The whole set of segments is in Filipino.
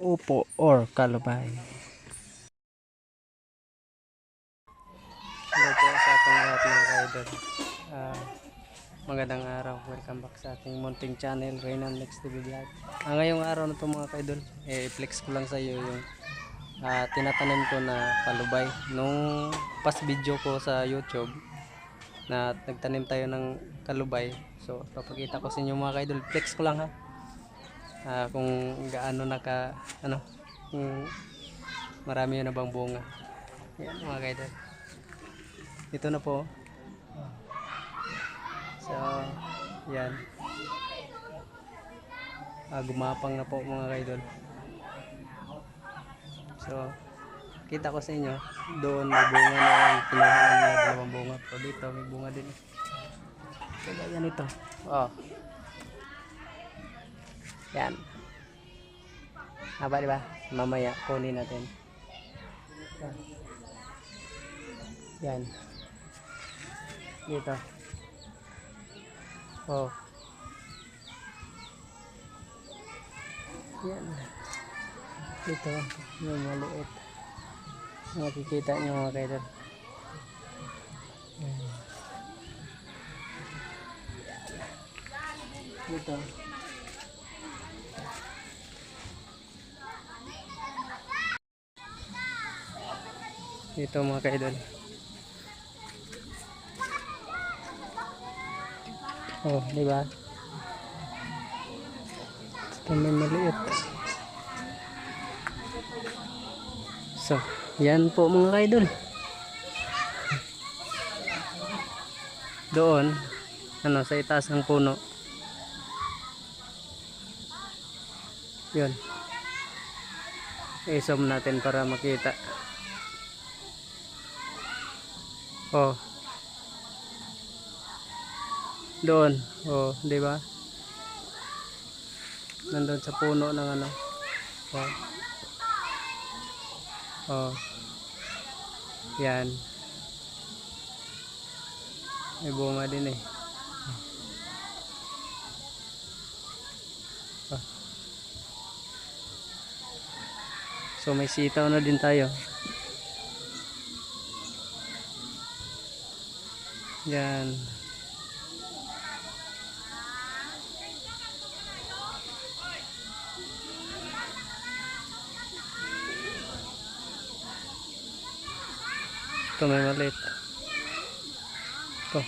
upo or kalubay. Hello po sa ating lahat mga ka-idol. Magandang araw, welcome back sa ating munting channel, Reynan Next TV Vlog. Ngayong araw na ito mga ka-idol, flex ko lang sa iyo yung tinatanim ko na kalubay. Nung past video ko sa YouTube na nagtanim tayo ng kalubay, so papakita ko sa inyo mga ka-idol, flex ko lang ha. Kung gaano kung marami yun na bang bunga. Yan mga ka-idol, ito na po. So yan, gumapang na po mga ka-idol. So kita ko sa inyo, doon may bunga na yung kinuha niya, dalawang bunga, pero dito may bunga din. So yan ito, yan, haba diba? Mamaya kunin natin yan dito. Yan dito yung maliit, makikita nyo mga kaidol. Dito dito mga kaidol. Diba? Ito may maliit. So yan po mga kaidol. Doon sa itaas ng puno yun, i-zoom natin para makita. Doon, di ba? Nandun sa puno ng yan. May bunga din eh. So may sitaw na din tayo. Yan. Ito may maliit. Ito.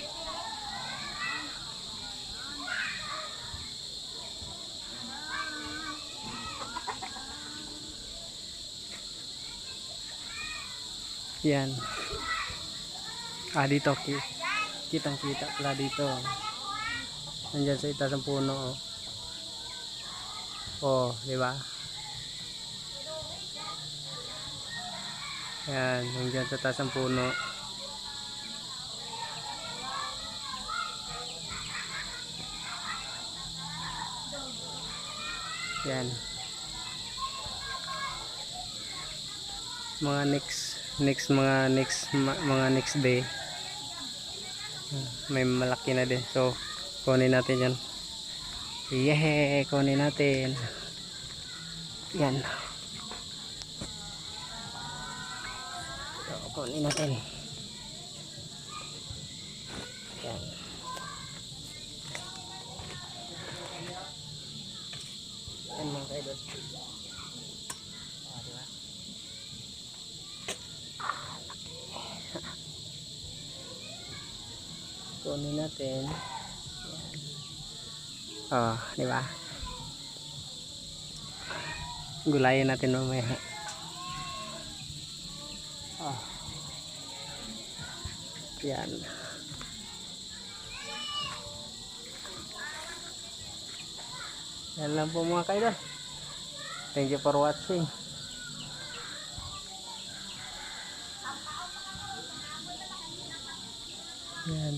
Yan. Dito kitang kita pala dito. Nandiyan sa itaas ng puno. Di ba? Yan, nandiyan sa taas ng puno. Yan. Mga next day may malaki na din. So kunin natin yan. Kunin natin yan. So kunin natin yan. Yan mga kaidol. Diba? Kunin natin yan. Di ba? Gulayin natin mamaya. Yan. Yan lang po mga kaidol. Thank you for watching. Yan.